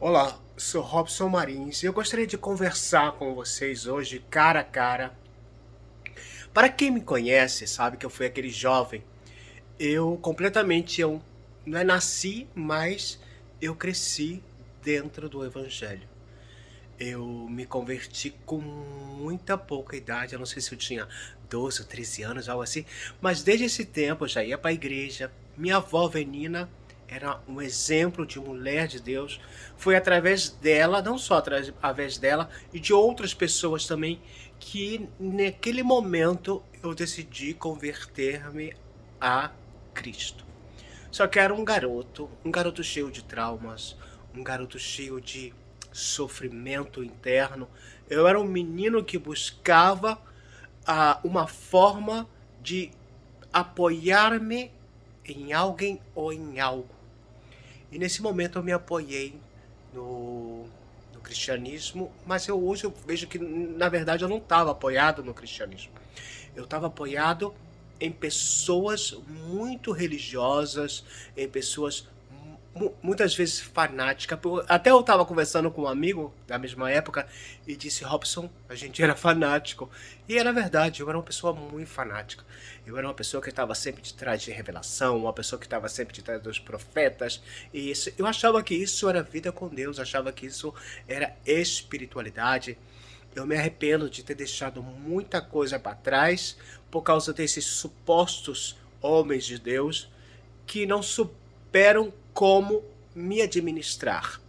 Olá, sou Robson Marins e eu gostaria de conversar com vocês hoje cara a cara. Para quem me conhece, sabe que eu fui aquele jovem. Eu não é nasci, mas eu cresci dentro do Evangelho. Eu me converti com muita pouca idade, eu não sei se eu tinha 12 ou 13 anos, algo assim, mas desde esse tempo eu já ia para a igreja. Minha avó Venina era um exemplo de mulher de Deus. Foi através dela, não só através dela, e de outras pessoas também, que naquele momento eu decidi converter-me a Cristo. Só que era um garoto cheio de traumas, um garoto cheio de sofrimento interno. Eu era um menino que buscava uma forma de apoiar-me em alguém ou em algo. E nesse momento eu me apoiei no cristianismo, mas hoje eu vejo que na verdade eu não estava apoiado no cristianismo. Eu estava apoiado em pessoas muito religiosas, em pessoas muitas vezes fanáticas. Até eu estava conversando com um amigo da mesma época e disse: Robson, a gente era fanático. E era verdade, eu era uma pessoa muito fanática. Eu era uma pessoa que estava sempre de trás de revelação, uma pessoa que estava sempre de trás dos profetas. E isso, eu achava que isso era vida com Deus, achava que isso era espiritualidade. Eu me arrependo de ter deixado muita coisa para trás por causa desses supostos homens de Deus que não souberam como me administrar.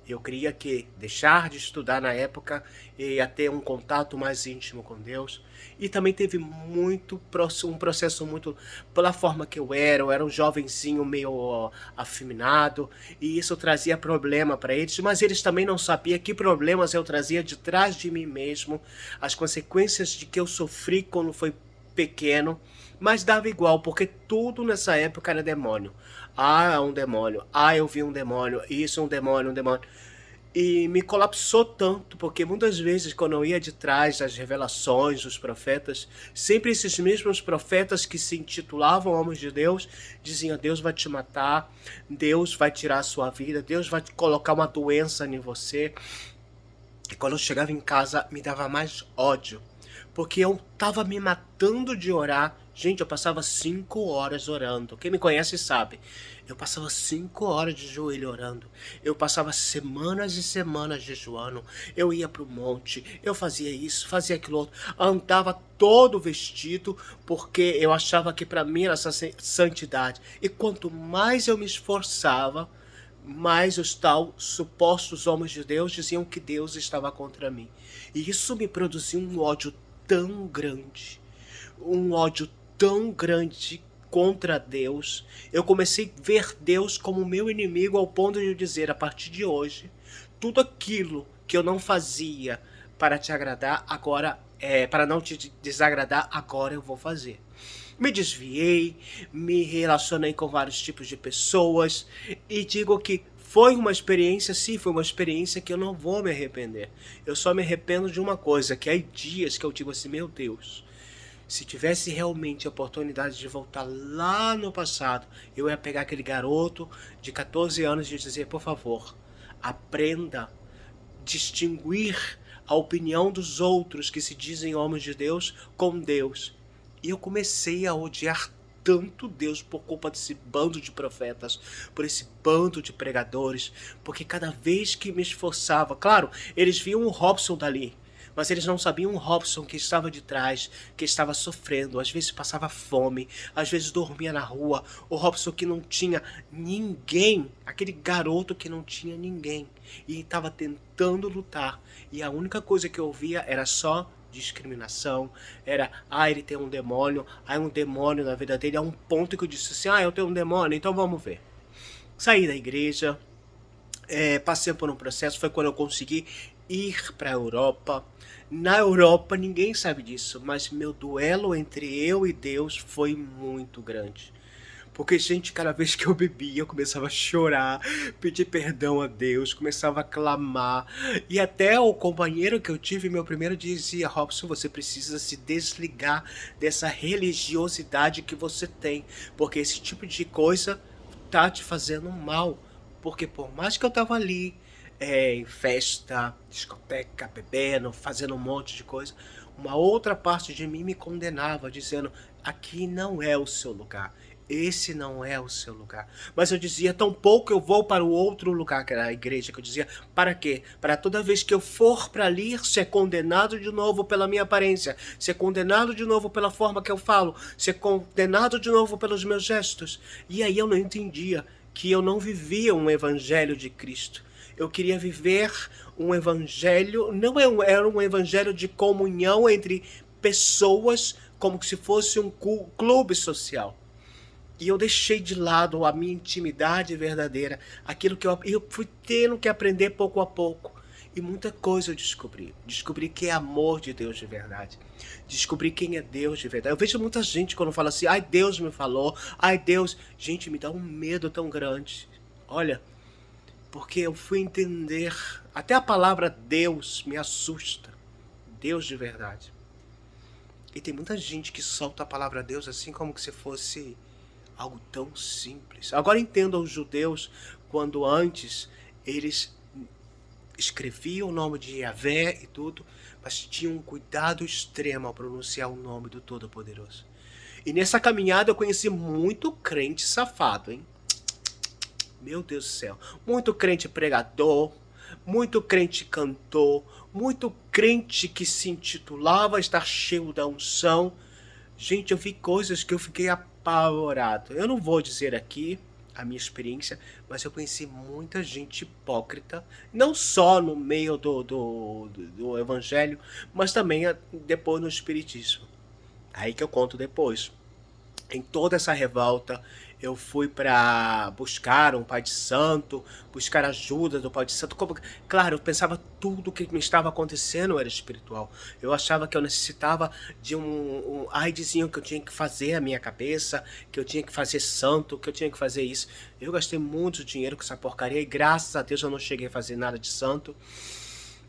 Eu queria que deixar de estudar na época e ia ter um contato mais íntimo com Deus. E também teve um processo muito pela forma que eu era um jovenzinho meio afeminado, e isso trazia problema para eles, mas eles também não sabiam que problemas eu trazia de trás de mim mesmo, as consequências de que eu sofri quando foi pequeno, mas dava igual, porque tudo nessa época era demônio. Ah, é um demônio. Ah, eu vi um demônio. Isso, é um demônio, um demônio. E me colapsou tanto, porque muitas vezes, quando eu ia de trás das revelações dos profetas, sempre esses mesmos profetas que se intitulavam homens de Deus diziam: Deus vai te matar, Deus vai tirar a sua vida, Deus vai colocar uma doença em você. E quando eu chegava em casa, me dava mais ódio, porque eu tava me matando de orar. Gente, eu passava 5 horas orando. Quem me conhece sabe. Eu passava 5 horas de joelho orando. Eu passava semanas e semanas jejuando. Eu ia pro monte. Eu fazia isso, fazia aquilo outro. Andava todo vestido, porque eu achava que para mim era essa santidade. E quanto mais eu me esforçava, mas os tal supostos homens de Deus diziam que Deus estava contra mim. E isso me produziu um ódio tão grande contra Deus. Eu comecei a ver Deus como meu inimigo ao ponto de dizer: a partir de hoje, tudo aquilo que eu não fazia para te agradar, agora para não te desagradar, agora eu vou fazer. Me desviei, me relacionei com vários tipos de pessoas e digo que foi uma experiência, sim, foi uma experiência que eu não vou me arrepender. Eu só me arrependo de uma coisa, que há dias que eu digo assim: meu Deus, se tivesse realmente a oportunidade de voltar lá no passado, eu ia pegar aquele garoto de 14 anos e dizer: por favor, aprenda a distinguir a opinião dos outros que se dizem homens de Deus com Deus. E eu comecei a odiar tanto Deus por culpa desse bando de profetas, por esse bando de pregadores, porque cada vez que me esforçava, claro, eles viam o Robson dali, mas eles não sabiam o Robson que estava de trás, que estava sofrendo, às vezes passava fome, às vezes dormia na rua, o Robson que não tinha ninguém, aquele garoto que não tinha ninguém, e estava tentando lutar, e a única coisa que eu ouvia era só discriminação, era: ele tem um demônio, um demônio na vida dele, a um ponto que eu disse assim: eu tenho um demônio, então vamos ver. Saí da igreja, passei por um processo, foi quando eu consegui ir para a Europa. Na Europa ninguém sabe disso, mas meu duelo entre eu e Deus foi muito grande. Porque, gente, cada vez que eu bebia, eu começava a chorar, pedir perdão a Deus, começava a clamar. E até o companheiro que eu tive, meu primeiro, dizia: Robson, você precisa se desligar dessa religiosidade que você tem, porque esse tipo de coisa tá te fazendo mal. Porque por mais que eu tava ali, em festa, discoteca, bebendo, fazendo um monte de coisa. Uma outra parte de mim me condenava, dizendo: aqui não é o seu lugar. Esse não é o seu lugar. Mas eu dizia: tampouco eu vou para o outro lugar, que era a igreja, que eu dizia: para quê? Para toda vez que eu for para ali, ser condenado de novo pela minha aparência, ser condenado de novo pela forma que eu falo, ser condenado de novo pelos meus gestos. E aí eu não entendia que eu não vivia um evangelho de Cristo. Eu queria viver um evangelho, não era um evangelho de comunhão entre pessoas, como se fosse um clube social. E eu deixei de lado a minha intimidade verdadeira, aquilo que eu fui tendo que aprender pouco a pouco. E muita coisa eu descobri. Descobri que é amor de Deus de verdade. Descobri quem é Deus de verdade. Eu vejo muita gente quando fala assim: ai, Deus me falou, ai, Deus. Gente, me dá um medo tão grande. Olha, porque eu fui entender. Até a palavra Deus me assusta. Deus de verdade. E tem muita gente que solta a palavra Deus assim como se fosse algo tão simples. Agora entendo os judeus quando antes eles escreviam o nome de Yahvé e tudo, mas tinham um cuidado extremo ao pronunciar o nome do Todo-Poderoso. E nessa caminhada eu conheci muito crente safado, hein? Meu Deus do céu. Muito crente pregador, muito crente cantor, muito crente que se intitulava estar cheio da unção. Gente, eu vi coisas que eu fiquei apavorado. Eu não vou dizer aqui a minha experiência, mas eu conheci muita gente hipócrita, não só no meio do evangelho, mas também depois no espiritismo. Aí que eu conto depois. Em toda essa revolta, eu fui para buscar um pai de santo, buscar ajuda do pai de santo. Claro, eu pensava tudo o que me estava acontecendo era espiritual. Eu achava que eu necessitava de um AIDzinho que eu tinha que fazer a minha cabeça, que eu tinha que fazer santo, que eu tinha que fazer isso. Eu gastei muito dinheiro com essa porcaria e graças a Deus eu não cheguei a fazer nada de santo.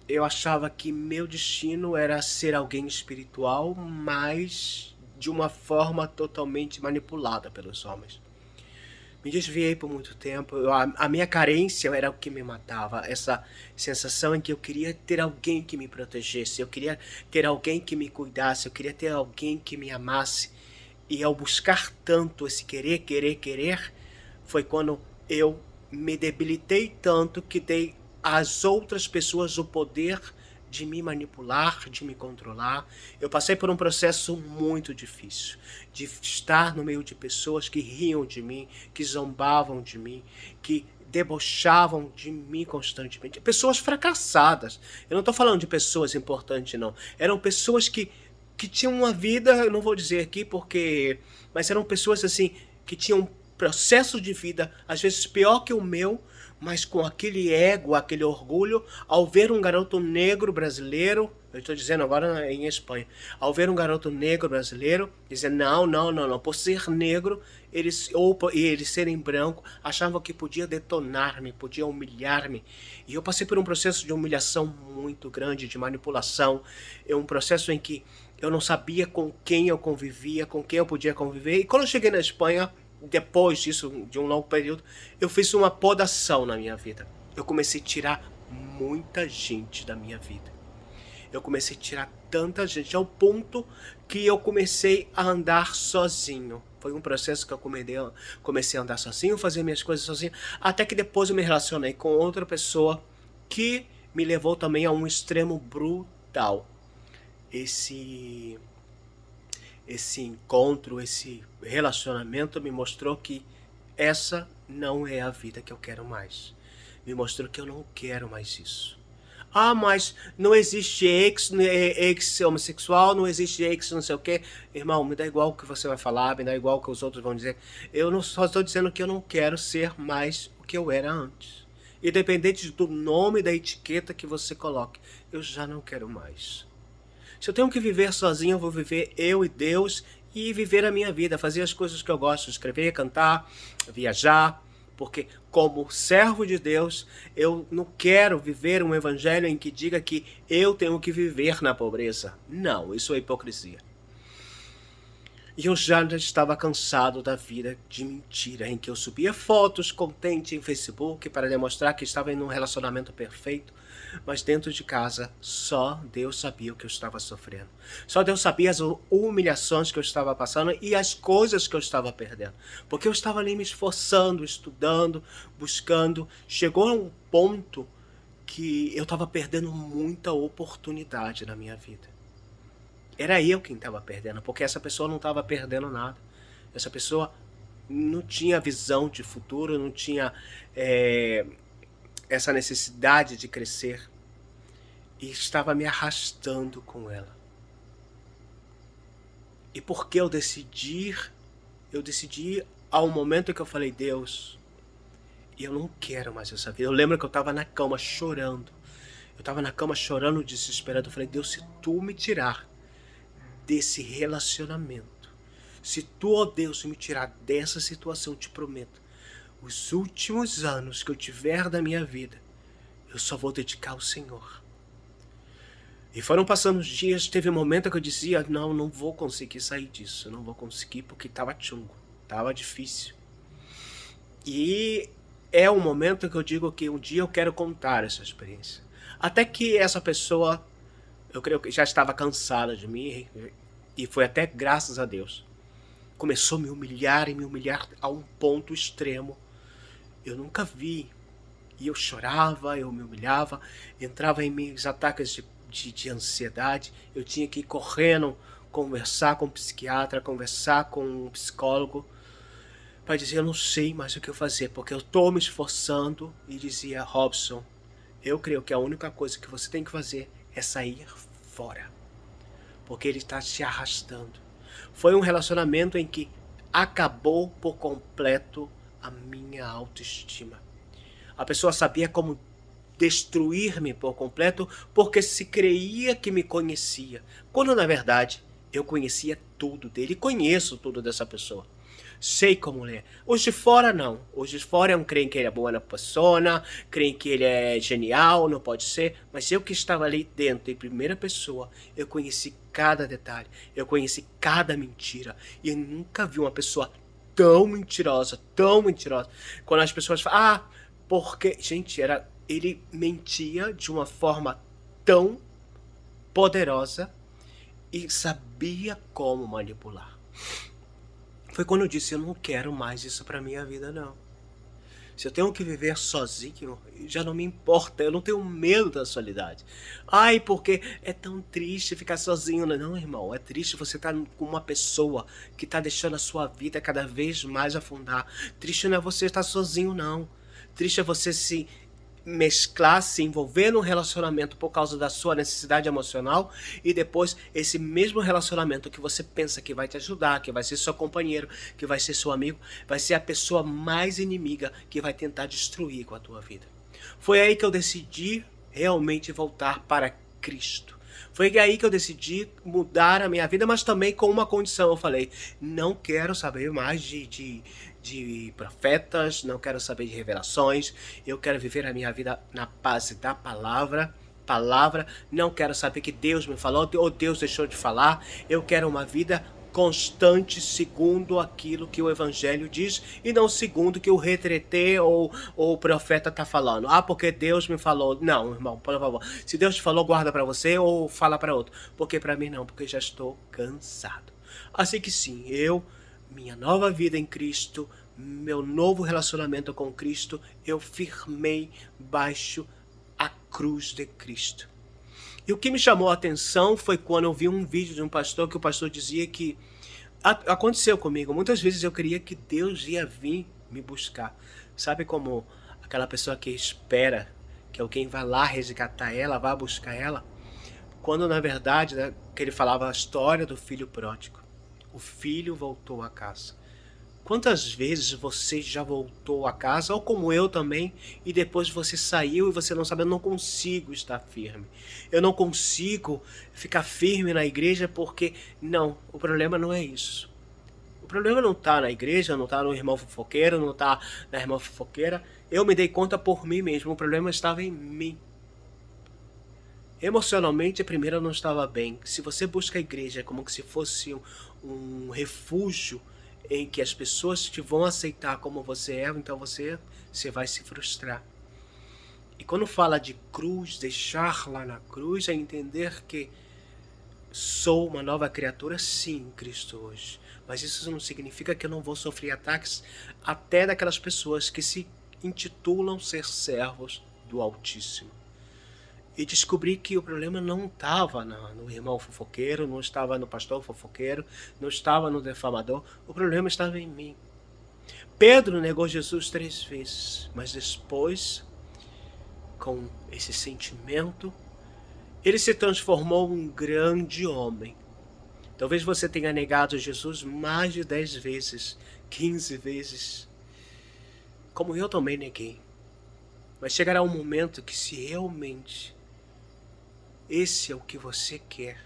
Eu achava que meu destino era ser alguém espiritual, mas de uma forma totalmente manipulada pelos homens. Me desviei por muito tempo. A minha carência era o que me matava. Essa sensação em que eu queria ter alguém que me protegesse, eu queria ter alguém que me cuidasse, eu queria ter alguém que me amasse. E ao buscar tanto esse querer, querer, querer, foi quando eu me debilitei tanto que dei às outras pessoas o poder de me manipular, de me controlar. Eu passei por um processo muito difícil, de estar no meio de pessoas que riam de mim, que zombavam de mim, que debochavam de mim constantemente. Pessoas fracassadas. Eu não estou falando de pessoas importantes, não. Eram pessoas que tinham uma vida, eu não vou dizer aqui porque... Mas eram pessoas assim, que tinham um processo de vida, às vezes pior que o meu, mas com aquele ego, aquele orgulho, ao ver um garoto negro brasileiro, eu estou dizendo agora em Espanha, ao ver um garoto negro brasileiro, dizer não, por ser negro, eles serem branco, achavam que podia detonar-me, podia humilhar-me. E eu passei por um processo de humilhação muito grande, de manipulação, um processo em que eu não sabia com quem eu convivia, com quem eu podia conviver. E quando eu cheguei na Espanha, depois disso, de um longo período, eu fiz uma podação na minha vida. Eu comecei a tirar muita gente da minha vida. Eu comecei a tirar tanta gente, ao ponto que eu comecei a andar sozinho. Foi um processo que eu comecei a andar sozinho, fazer minhas coisas sozinho, até que depois eu me relacionei com outra pessoa que me levou também a um extremo brutal. Esse encontro, esse relacionamento me mostrou que essa não é a vida que eu quero mais. Me mostrou que eu não quero mais isso. Ah, mas não existe ex homossexual, não existe ex não sei o quê. Irmão, me dá igual o que você vai falar, me dá igual o que os outros vão dizer. Eu não só estou dizendo que eu não quero ser mais o que eu era antes. Independente do nome, da etiqueta que você coloque, eu já não quero mais. Se eu tenho que viver sozinho, eu vou viver eu e Deus e viver a minha vida, fazer as coisas que eu gosto, escrever, cantar, viajar, porque como servo de Deus, eu não quero viver um evangelho em que diga que eu tenho que viver na pobreza. Não, isso é hipocrisia. E eu já estava cansado da vida de mentira, em que eu subia fotos contente em Facebook para demonstrar que estava em um relacionamento perfeito, mas dentro de casa só Deus sabia o que eu estava sofrendo. Só Deus sabia as humilhações que eu estava passando e as coisas que eu estava perdendo. Porque eu estava ali me esforçando, estudando, buscando. Chegou a um ponto que eu estava perdendo muita oportunidade na minha vida. Era eu quem estava perdendo, porque essa pessoa não estava perdendo nada. Essa pessoa não tinha visão de futuro, não tinha essa necessidade de crescer. E estava me arrastando com ela. E porque eu decidi ao momento que eu falei, Deus, eu não quero mais essa vida. Eu lembro que eu estava na cama chorando. Eu estava na cama chorando, desesperado. Eu falei, Deus, se tu me tirar desse relacionamento, se tu, ó Deus, me tirar dessa situação, eu te prometo, os últimos anos que eu tiver da minha vida, eu só vou dedicar ao Senhor. E foram passando os dias, teve um momento que eu dizia, não vou conseguir sair disso, não vou conseguir porque estava chungo, estava difícil. E é um momento que eu digo que um dia eu quero contar essa experiência. Até que essa pessoa, eu creio que já estava cansada de mim, e foi até graças a Deus. Começou a me humilhar e me humilhar a um ponto extremo. Eu nunca vi. E eu chorava, eu me humilhava, entrava em meus ataques de ansiedade. Eu tinha que ir correndo, conversar com um psiquiatra, conversar com um psicólogo, para dizer, eu não sei mais o que eu fazer, porque eu estou me esforçando. E dizia, Robson, eu creio que a única coisa que você tem que fazer é sair fora, porque ele está te arrastando. Foi um relacionamento em que acabou por completo a minha autoestima. A pessoa sabia como destruir-me por completo porque se creia que me conhecia, quando na verdade eu conhecia tudo dele, conheço tudo dessa pessoa. Sei como ele é. Os de fora não. Os de fora creem que ele é boa na persona, creem que ele é genial, não pode ser. Mas eu que estava ali dentro, em primeira pessoa, eu conheci cada detalhe, eu conheci cada mentira. E eu nunca vi uma pessoa tão mentirosa, tão mentirosa. Quando as pessoas falam, porque... Gente, ele mentia de uma forma tão poderosa e sabia como manipular. Foi quando eu disse, eu não quero mais isso pra minha vida, não. Se eu tenho que viver sozinho, já não me importa, eu não tenho medo da solidade. Ai, porque é tão triste ficar sozinho. Não, irmão, é triste você estar com uma pessoa que está deixando a sua vida cada vez mais afundar. Triste não é você estar sozinho, não. Triste é você se mesclar, se envolver num relacionamento por causa da sua necessidade emocional e depois esse mesmo relacionamento que você pensa que vai te ajudar, que vai ser seu companheiro, que vai ser seu amigo, vai ser a pessoa mais inimiga que vai tentar destruir com a tua vida. Foi aí que eu decidi realmente voltar para Cristo. Foi aí que eu decidi mudar a minha vida, mas também com uma condição. Eu falei, não quero saber mais de profetas, não quero saber de revelações, eu quero viver a minha vida na base da palavra, não quero saber que Deus me falou ou Deus deixou de falar, eu quero uma vida constante segundo aquilo que o Evangelho diz e não segundo o que o retretê ou o profeta está falando. Porque Deus me falou. Não, irmão, por favor. Se Deus te falou, guarda para você ou fala para outro. Porque para mim não, porque já estou cansado. Assim que sim, minha nova vida em Cristo, meu novo relacionamento com Cristo, eu firmei baixo a cruz de Cristo. E o que me chamou a atenção foi quando eu vi um vídeo de um pastor, que o pastor dizia que aconteceu comigo. Muitas vezes eu queria que Deus ia vir me buscar. Sabe como aquela pessoa que espera que alguém vá lá resgatar ela, vá buscar ela? Quando na verdade, né, que ele falava a história do filho pródigo. O filho voltou a casa. Quantas vezes você já voltou a casa, ou como eu também, e depois você saiu e você não sabe, eu não consigo estar firme. Eu não consigo ficar firme na igreja porque, não, o problema não é isso. O problema não está na igreja, não está no irmão fofoqueiro, não está na irmã fofoqueira. Eu me dei conta por mim mesmo, o problema estava em mim. Emocionalmente, primeiro eu não estava bem. Se você busca a igreja como que se fosse um refúgio em que as pessoas te vão aceitar como você é, então você vai se frustrar. E quando fala de cruz, deixar lá na cruz, é entender que sou uma nova criatura, sim, em Cristo hoje. Mas isso não significa que eu não vou sofrer ataques até daquelas pessoas que se intitulam ser servos do Altíssimo. E descobri que o problema não estava no irmão fofoqueiro, não estava no pastor fofoqueiro, não estava no defamador, o problema estava em mim. Pedro negou Jesus 3 vezes, mas depois, com esse sentimento, ele se transformou em um grande homem. Talvez você tenha negado Jesus mais de 10 vezes, 15 vezes, como eu também neguei. Mas chegará um momento que, se realmente esse é o que você quer,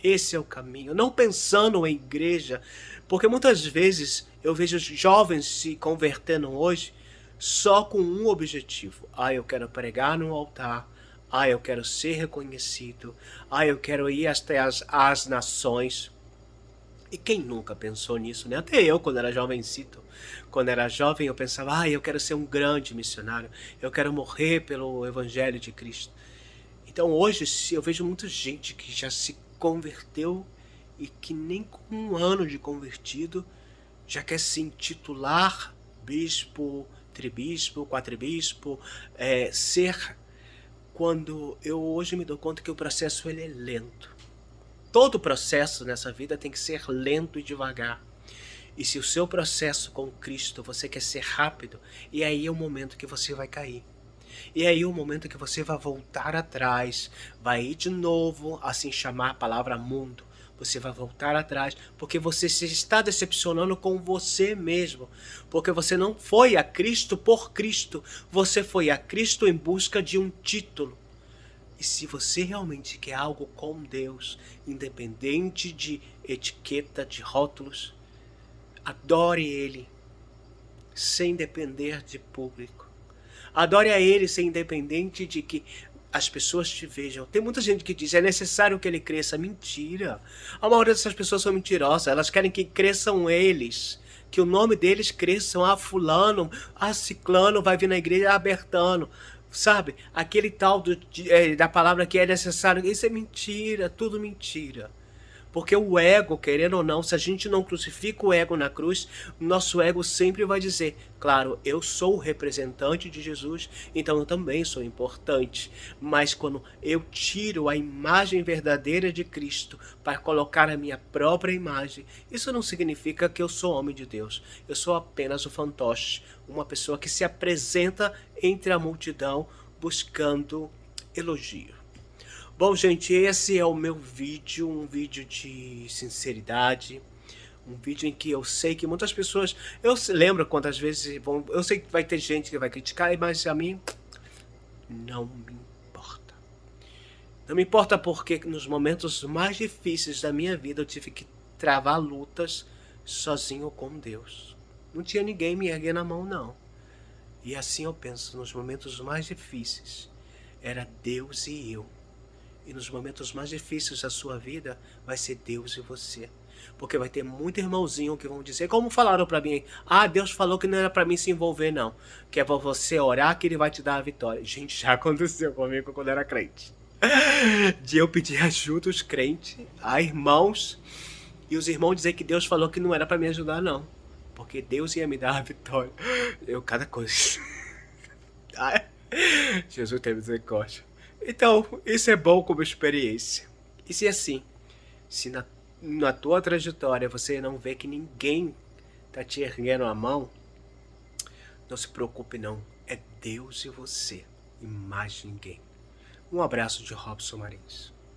esse é o caminho, não pensando em igreja, porque muitas vezes eu vejo jovens se convertendo hoje só com um objetivo: eu quero pregar no altar, eu quero ser reconhecido, eu quero ir até as nações. E quem nunca pensou nisso, né? Até eu, quando era jovencito, quando era jovem, eu pensava: eu quero ser um grande missionário, eu quero morrer pelo evangelho de Cristo. Então hoje eu vejo muita gente que já se converteu e que nem com 1 ano de convertido já quer se intitular bispo, tribispo, quatribispo, ser, quando eu hoje me dou conta que o processo ele é lento. Todo processo nessa vida tem que ser lento e devagar. E se o seu processo com Cristo você quer ser rápido, e aí é o momento que você vai cair. E aí o momento que você vai voltar atrás, vai ir de novo, assim chamar a palavra mundo. Você vai voltar atrás, porque você se está decepcionando com você mesmo. Porque você não foi a Cristo por Cristo, você foi a Cristo em busca de um título. E se você realmente quer algo com Deus, independente de etiqueta, de rótulos, adore Ele, sem depender de público. Adore a Ele, sem independente de que as pessoas te vejam. Tem muita gente que diz: é necessário que ele cresça. Mentira. A maioria dessas pessoas são mentirosas. Elas querem que cresçam eles, que o nome deles cresçam. Fulano, ciclano vai vir na igreja, Bertano. Sabe? Aquele tal da palavra que é necessário. Isso é mentira, tudo mentira. Porque o ego, querendo ou não, se a gente não crucifica o ego na cruz, o nosso ego sempre vai dizer: claro, eu sou o representante de Jesus, então eu também sou importante. Mas quando eu tiro a imagem verdadeira de Cristo para colocar a minha própria imagem, isso não significa que eu sou homem de Deus. Eu sou apenas o fantoche, uma pessoa que se apresenta entre a multidão buscando elogio. Bom, gente, esse é o meu vídeo, um vídeo de sinceridade, um vídeo em que eu sei que muitas pessoas, lembro quantas vezes eu sei que vai ter gente que vai criticar, mas a mim não me importa. Não me importa, porque nos momentos mais difíceis da minha vida eu tive que travar lutas sozinho com Deus. Não tinha ninguém me erguendo a mão, não. E assim eu penso, nos momentos mais difíceis era Deus e eu. E nos momentos mais difíceis da sua vida, vai ser Deus e você. Porque vai ter muito irmãozinho que vão dizer, como falaram pra mim: Deus falou que não era pra mim se envolver não, que é pra você orar que ele vai te dar a vitória. Gente, já aconteceu comigo quando era crente. De eu pedir ajuda aos crentes, a irmãos, e os irmãos dizer que Deus falou que não era pra me ajudar não, porque Deus ia me dar a vitória. Cada coisa. Jesus tem misericórdia. Então, isso é bom como experiência. E se assim, se na tua trajetória você não vê que ninguém tá te erguendo a mão, não se preocupe não. É Deus e você, e mais ninguém. Um abraço de Robson Marins.